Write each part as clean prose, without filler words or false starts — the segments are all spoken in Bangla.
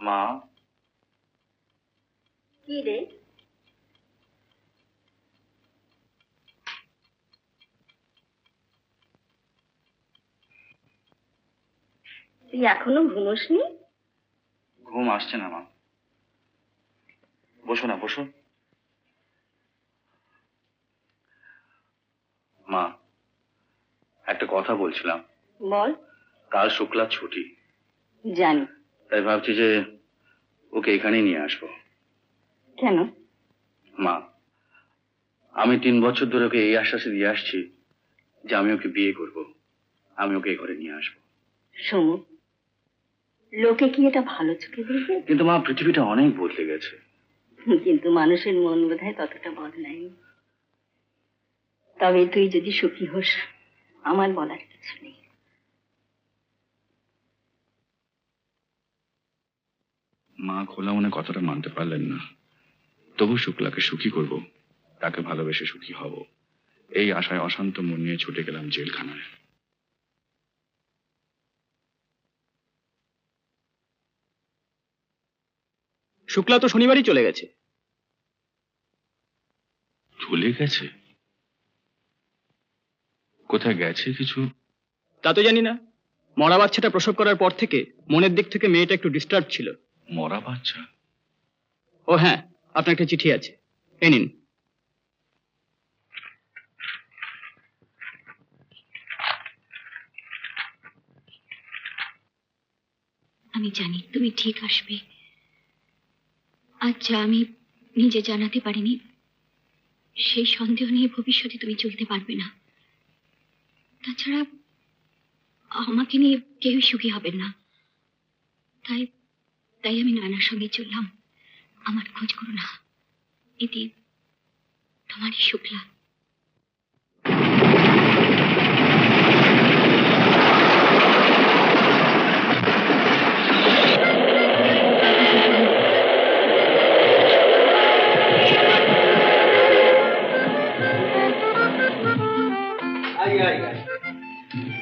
মা কি রে? তুই এখনো ঘুমোসনি? ঘুম আসছে না মা। বসো না, বসো। মা, একটা কথা বলছিলাম। বল। কাল শুক্লা ছুটি। জানি। তাই ভাবছি যে ওকে এখানেই নিয়ে আসবো। কেন? মা, আমি 3 বছর ধরে ওকে এই আশ্বাসে দিয়ে আসছি যে আমি ওকে বিয়ে করব, আমি ওকে এই ঘরে নিয়ে আসবো। সমু, লোকে কি এটা ভালো চোখে দেখবে? কিন্তু মা, পৃথিবীটা অনেক বদলে গেছে। কিন্তু মানুষের মন বোধহয় ততটা বদলায়নি। তবে তুই যদি সুখী হোস, আমার বলার কিছু নেই। মা খোলা মনে কথাটা মানতে পারলেন না। তবু শুক্লাকে সুখী করব, তাকে ভালোবেসে সুখী হব, এই আশায় অশান্ত মন নিয়ে ছুটে গেলাম জেলখানায়। শুক্লা তো শনিবারই চলে গেছে। চলে গেছে? কোথায় গেছে কিছু? তা তো জানি না। মরা বাচ্চাটা প্রসব করার পর থেকে মনের দিক থেকে মেয়েটা একটু ডিস্টার্ব ছিল। মরা বাচ্চা? ও হ্যাঁ, আপনার একটা চিঠি আছে, এ নিন। আমি জানি তুমি ঠিক আসবে। আজ যা আমি নিজে জানাতে পারিনি, সেই সন্দেহ নিয়ে ভবিষ্যতে তুমি চলতে পারবে না। তাছাড়া আমাকে নিয়ে কেউই সুখী হবেন না। তাই তাই আমি নানার সঙ্গে চললাম। আমার খোঁজ করো না, এতে তোমারই শুক্লা।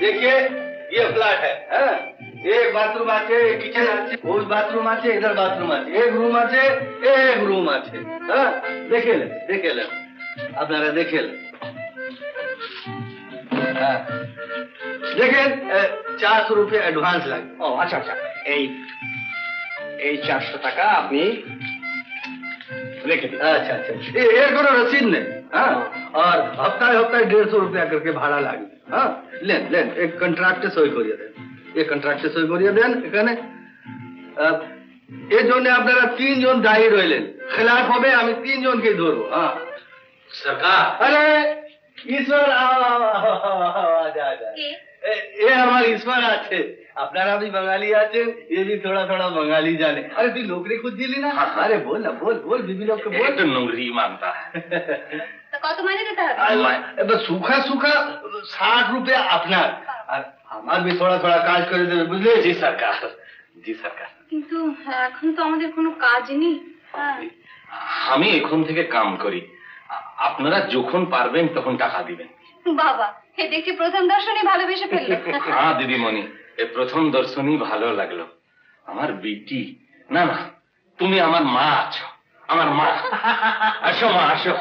देखिए ये फ्लैट है, एक बाथरूम आछे, एक किचन आछे, ওই বাথরুম আছে, इधर बाथरूम আছে, एक रूम আছে, एक रूम আছে। হ্যাঁ, দেখেলেন আপনারা দেখেলেন। হ্যাঁ দেখেন, 400 रुपये অ্যাডভান্স লাগে। ও আচ্ছা আচ্ছা, এই 400 টাকা আপনি রেখে দিন। अच्छा अच्छा, এর কোনো রসিদ নেই। हाँ, और हफ्ता 150 रुपया करके भाड़ा লাগবে। हाँ, लेन एक কন্ট্রাক্টে সই করিয়ে দেন, এই কন্ট্রাক্টে সই করিয়ে দেন। এখানে এর জন্য আপনারা 3 জন দায়ী রইলেন, খেলাফ হবে আমি 3 জনকে ধরবো। হ্যাঁ সরকার, আরে ईश्वर आजा ये हमारे ईश्वर আছে, আপনারা भी बंगाली আছেন, ये भी थोड़ा थोड़ा बंगाली जाने। अरे তুই नौकरी खुद दिली ना? अरे बोल ना, बोल बीबी लोग को बोल। तो नौकरी मांगता है। তো কত মাইনে দিতে হবে? बस सूखा 60 रुपया আপনার, আর আমার भी थोड़ा थोड़ा কাজ করে দেবে, বুঝলে? जी सरकार, जी सरकार। কিন্তু এখন তো আমাদের কোনো কাজ নেই। আমি এখন থেকে কাম করি, আপনারা যখন পারবেন তখন টাকা দিবেন। বাবা, এ দেখছি প্রথম দর্শনে ভালোবেসে ফেললে। হ্যাঁ দিদিমণি, এই প্রথম দর্শনই ভালো লাগলো। আমার বেটি, না না, তুমি আমার মা আছো, আমার মা। আসো মা, আসো।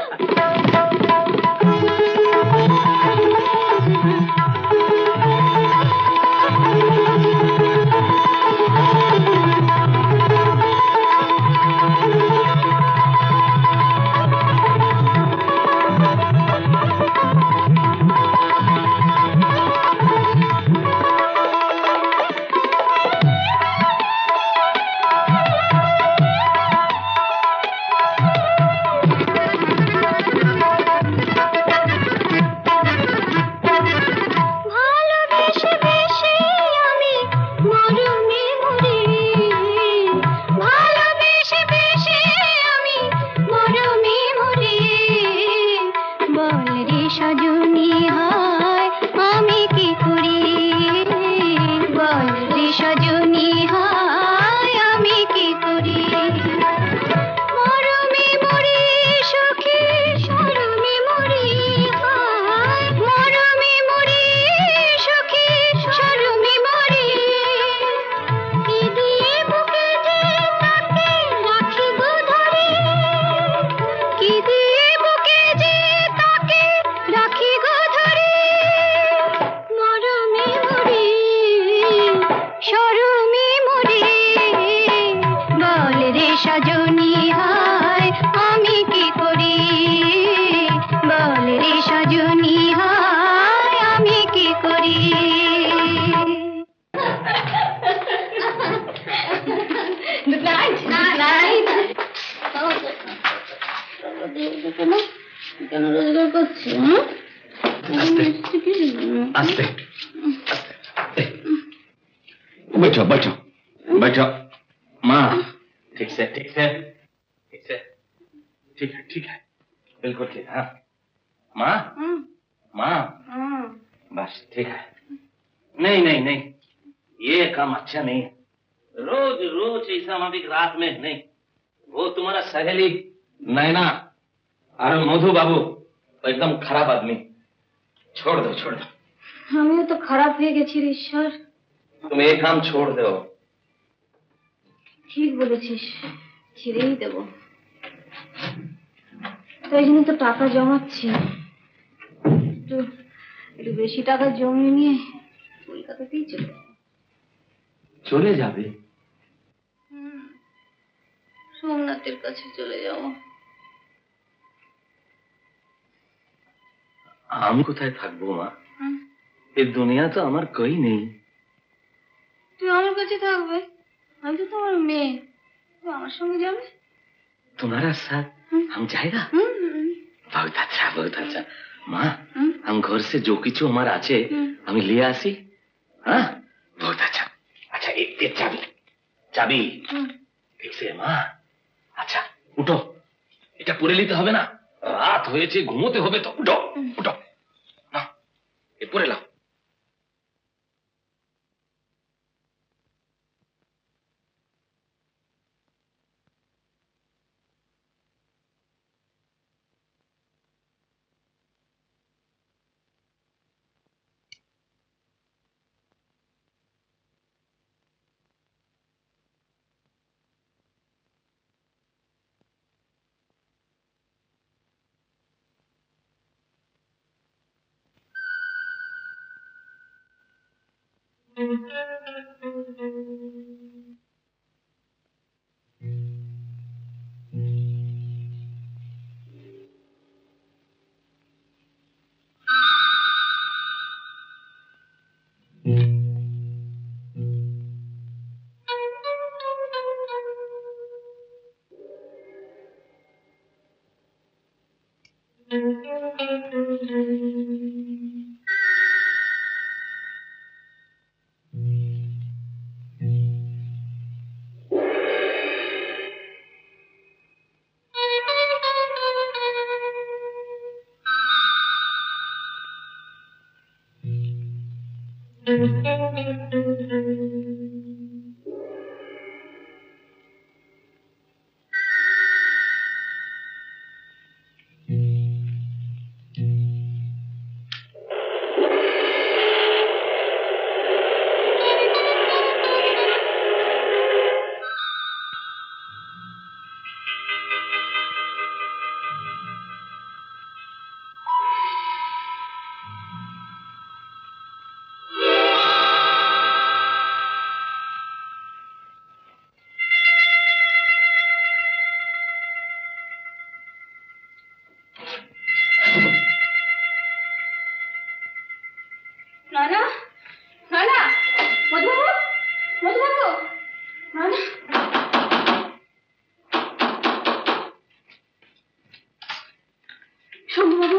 কেন রোজগার করছি? আস্তে আস্তে बैठो बैठो बैठो माँ ठीक से ठीक से ठीक से ठीक है बिल्कुल ठीक। हाँ माँ माँ बस ठीक है। नहीं नहीं नहीं ये काम अच्छा नहीं है। रोज रोज ऐसा अभी रात में नहीं। वो तुम्हारा सहेली नैना और मधु बाबू एकदम खराब आदमी। छोड़ दो छोड़ दो। আমিও তো খারাপ হয়ে গেছি রে ঈশ্বর। तुम ये काम छोड़ दो। ঠিক বলেছিস, ছেড়েই দেবো। তাই জন্য তো টাকা জমাচ্ছি, একটু একটু বেশি টাকা জমিয়ে নিয়ে কলকাতাতেই চলে যাবো। চলে যাবে? সোমনাথের কাছে চলে যাবো। আমি কোথায় থাকবো মা? এই দুনিয়া তো আমার কই নেই। তুই আমার কাছে থাকবে? আমি তো তোমার মেয়ে, তুই আমার সঙ্গে যাবে। तुम्हारा साथ हम जाएगा? बहुत अच्छा माँ। हम घर से जो किचु हमारा आचे हम ले आसी। हाँ बहुत अच्छा। अच्छा एक चाबी चाबी ठीक से माँ। अच्छा उठो, এটা পরে নিতে হবে না, রাত হয়েছে ঘুমোতে হবে তো। উঠো উঠো না, এ পরে নাও। নানা নানা, মধুবাবু মধুবাবু, নানা। শম্ভুবাবু,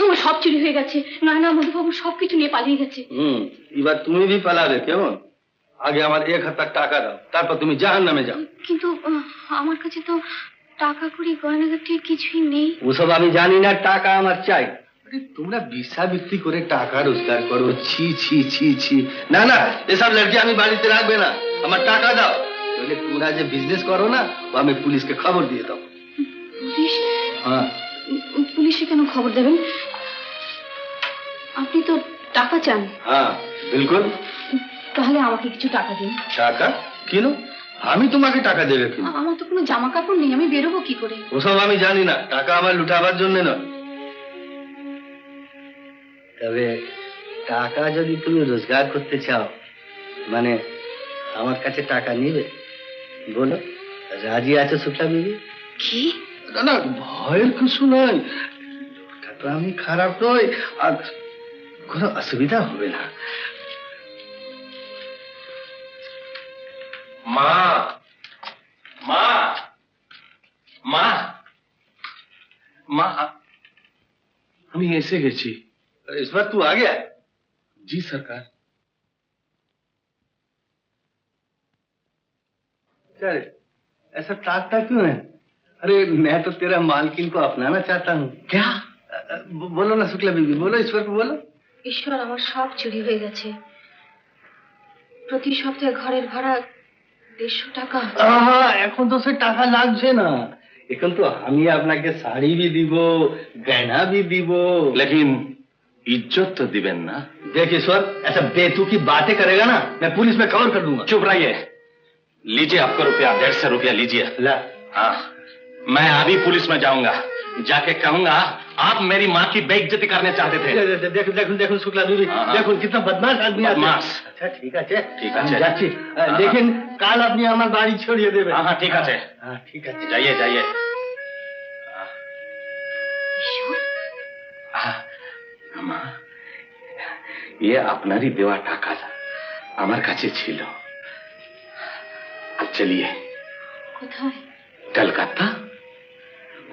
আমার সব চুরি হয়ে গেছে। নানা মধুবাবু সবকিছু নিয়ে পালিয়ে গেছে। এবার তুমি भी পালাবে কেমন? আগে আমার 1000 টাকা দাও, তারপর তুমি জাহান্নামে যাও। কিন্তু আমার কাছে তো টাকা কড়ি গয়নাগাটি কিছুই নেই। ওসব আমি জানি না, টাকা আমার চাই। তোমরা বিসা বিক্রি করে টাকা রোজগার করো। ছি ছি ছি ছি। না না, এসব লড়কি আমি বাড়িতে রাখবে না, আমার টাকা দাও। তাহলে তোমরা যে বিজনেস করো না, ও আমি পুলিশকে খবর দিয়ে দাও। পুলিশ? হ্যাঁ। পুলিশে কেন খবর দেবেন? আপনি তো টাকা চান। হ্যাঁ বিলকুল। তাহলে আমাকে কিছু টাকা দিন। টাকা কেন? আমি তোমাকে টাকা দেবে কেন? আমার তো কোনো জামা কাপড় নেই, আমি বেরোবো কি করে? ওসব আমি জানি না, টাকা আমার লুটাবার জন্য নয়। তবে টাকা যদি তুমি রোজগার করতে চাও, মানে আমার কাছে টাকা নিবে, বলো রাজি আছো শুক্লা বিবি? কি? না না, ভয়ের কিছু নাই। লোকটা তো আমি খারাপ নই, আর কোনো অসুবিধা হবে না। মা মা মা মা আমি এসে গেছি। ईश्वर तू आ गया? জি সরকার। क्या रे, ऐसा ताकता क्यों है? अरे मैं तो तेरा मालकिन को अपनाना चाहता हूँ। क्या? बोलो ना शुक्ला बीबी, बोलो ईश्वर को बोलो। ঈশ্বর, আমার সব চুরি হয়ে গেছে। প্রতি সপ্তাহে ঘরের ভাড়া 150 টাকা। এখন তো সে টাকা লাগছে না, এখন তো আমি আপনাকে শাড়ি भी দিব, गहना भी দিব। लेकिन इज्जत तो दिबेन ना। देख ईश्वर, ऐसा बेतुकी बातें करेगा ना, मैं पुलिस में कवर कर दूंगा। चुप रहिए। लीजिए आपका रुपया, 150 रुपया लीजिए। ला। हाँ, मैं अभी पुलिस में जाऊंगा, जाके कहूंगा आप मेरी माँ की बेइज्जती करने चाहते थे। देखो देखो देखो शुक्ला बीबी, देखो कितना बदमाश आदमी है। बदमाश। अच्छा ठीक है, ठीक है, যাচ্ছি, लेकिन কাল আপনি আমার বাড়ি ছড়িয়ে দেবেন। हाँ हाँ ठीक है। हाँ ठीक है, जाइए जाइए। ঈশ্বর, মা, ये আপনারই দেওয়া টাকা আমার কাছে ছিল। अब चलिए। কোথায়? কলকাতা।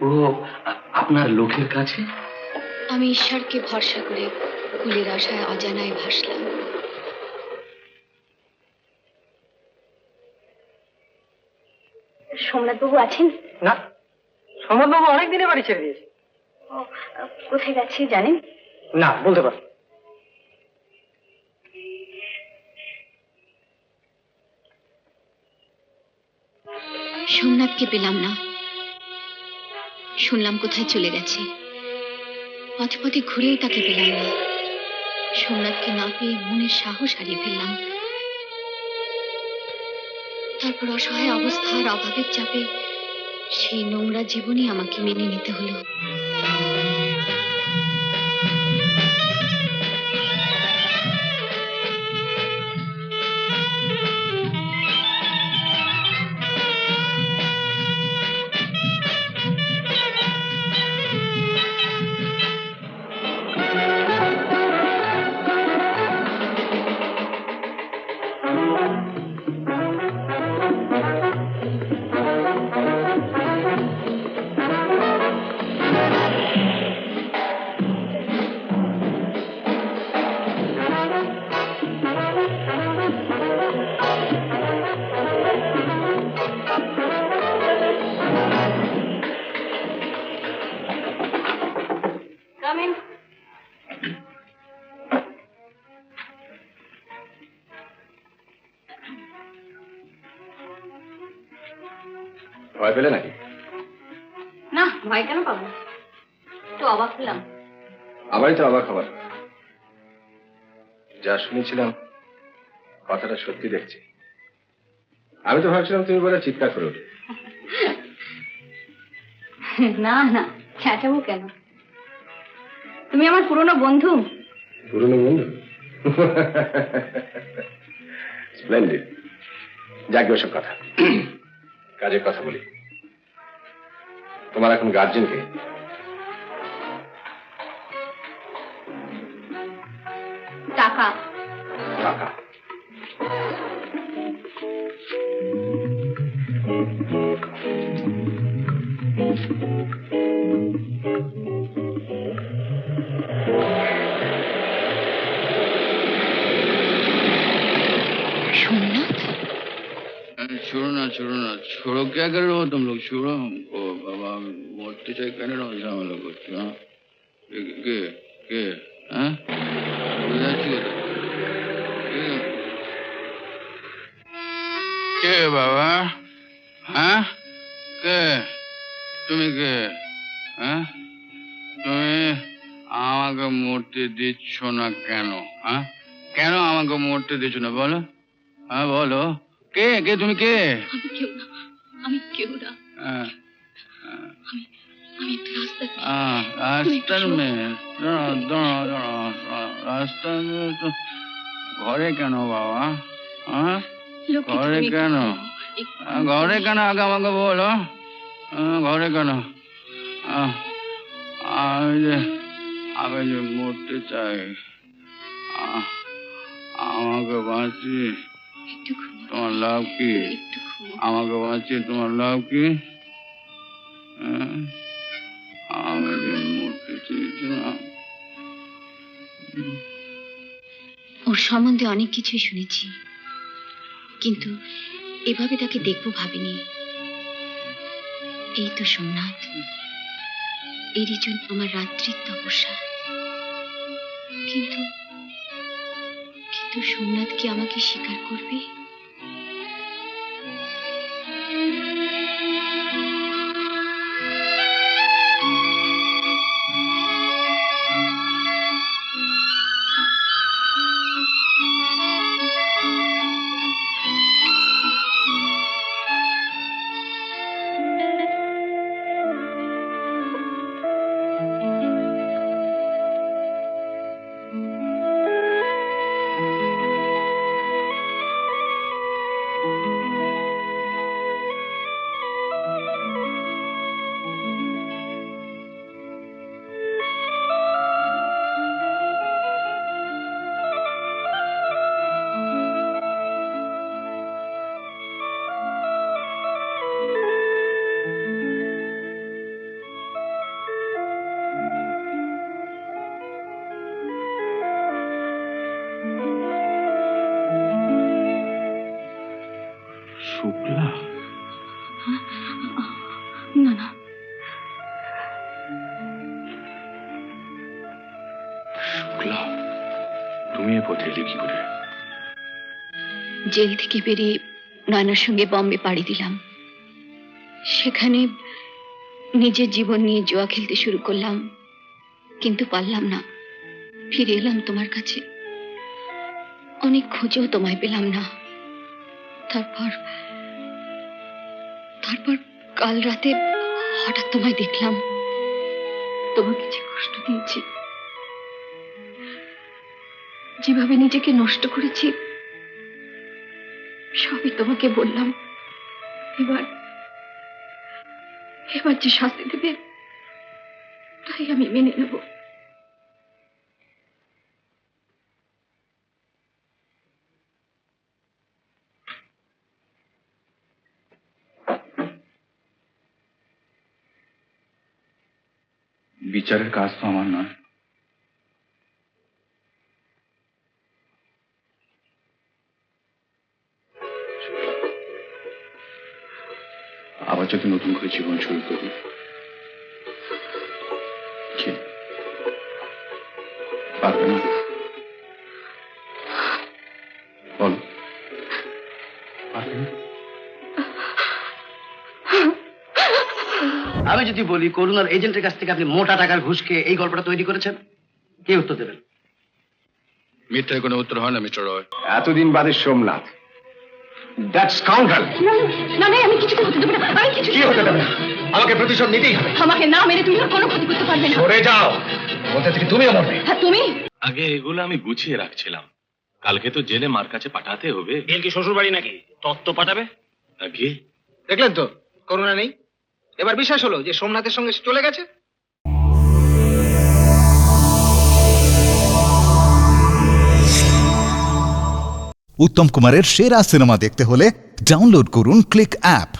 ও আপনার লোকের কাছে। আমি ঈশ্বরকে ভরসা করে কুলের আশায় অজানায় ভাসলাম। সোমনাথবাবু আছেন? না, সমরবাবু অনেক দিনে বাড়ি ছেড়ে দিয়েছে। ও, কোথায় যাচ্ছি জানেন? না, বলতে পার। সোমনাথকে পেলাম না, শুনলাম কোথায় চলে গেছে। পথে পথে ঘুরেও তাকে পেলাম না। সোমনাথকে না পেয়ে মনের সাহস হারিয়ে ফেললাম। তারপর অসহায় অবস্থার অভাবের চাপে সেই নোংরা জীবনই আমাকে মেনে নিতে হলো। ভয় পেলে নাকি? না, ভয় কেন পাবো, তো অবাক হলাম। আবারই তো অবাক হবার। যা শুনেছিলাম কথাটা সত্যি দেখছি। আমি তো ভাবছিলাম তুমি বলে চিৎকার করে উঠবে। না না, চেঁচাবো কেন? তুমি আমার পুরনো বন্ধু। পুরনো বন্ধু? স্প্লেন্ডিড। যাক ওসব কথা, কাজের কথা বলি। তোমার এখন গার্জেন কে? টাকা। টাকা? छोड़ो ना, छोड़ो। क्या कर रहे हो तुम लोग? छोड़ो हमको बाबा, मोटे चाहे कहने रहो झमेला করছো। হ্যাঁ কে কে হ্যাঁ কে বাবা? হ্যাঁ কে তুমি? কে? হ্যাঁ তুমি আমাকে মরতে দিচ্ছ না কেন? হ্যাঁ কেন আমাকে মরতে দিচ্ছ না বলো? হ্যাঁ বলো, কে কে তুমি? কে? আমি কেউ না। আমি রাস্তার মেয়ে? রাস্তার মেয়ে তো ঘরে কেন বাবা? হ্যাঁ ঘরে কেন? ঘরে কেন আগে আমাকে বলো। ঘরে কেন? আমি যে মরতে চাই, আমাকে বাঁচিয়ে তোমার লাভ কি? আমাকে বাঁচিয়ে তোমার লাভ কি? আমি যে মরতে চেয়েছি না, ওর সম্বন্ধে অনেক কিছুই শুনেছি, কিন্তু এভাবে তাকে দেখবো ভাবিনি। এই তো সোমনাথ, এরই জন্য আমার রাত্রির তপস্যা। কিন্তু কিন্তু সোমনাথ কি আমাকে স্বীকার করবে? শুক্লা, না না, শুক্লা, তুমি এ পথে এলে কি করে? জেল থেকে বেরিয়ে নয়নার সঙ্গে বম্বে পাড়ি দিলাম। সেখানে নিজের জীবন নিয়ে জুয়া খেলতে শুরু করলাম, কিন্তু পারলাম না। ফিরে এলাম তোমার কাছে, অনেক খুঁজেও তোমায় পেলাম না। তারপর কাল রাতে হঠাৎ তোমায় দেখলাম। তোমাকে যে কষ্ট দিয়েছি, যেভাবে নিজেকে নষ্ট করেছি, সবই তোমাকে বললাম। এবার যে শাস্তি দেবে তাই আমি মেনে নেব। বিচারের কাজ তো আমার নয়। আবার যদি নতুন করে জীবন শুরু করি, পারবে না? বল, পারবে না? আমি যদি বলি করুণার এজেন্টের কাছ থেকে আপনি মোটা টাকার ঘুষ খেয়ে এই গল্পটা তৈরি করেছেন, কে উত্তর দেবেন? মিথ্যের কোনো উত্তর হয় না মিস্টার রয়। এতদিন বাদে সোমনাথ, দ্যাট স্কাউন্ডার। না না, আমি কিছু হতে দেবো না। আমি কিছু কি হতে দেবে? আমাকে প্রতিশোধ নিতেই হবে। আমাকে না মেরে তুমি কোনো ক্ষতি করতে পারবে না। সরে যাও, মধ্যে থেকে তুমিও মরবে। হ্যাঁ, তুমি আগে এগুলো আমি গুছিয়ে রাখছিলাম, কালকে তো জেলে মার কাছে পাঠাতে হবে। জেল কি শ্বশুর বাড়ি নাকি তত্ত্ব পাঠাবে? আগে দেখলেন তো করুণা নেই। এবার বিশ্বাস হলো যে সোমনাথের সঙ্গে চলে গেছে। উত্তম কুমারের সেরা সিনেমা দেখতে হলে ডাউনলোড করুন ক্লিক অ্যাপ।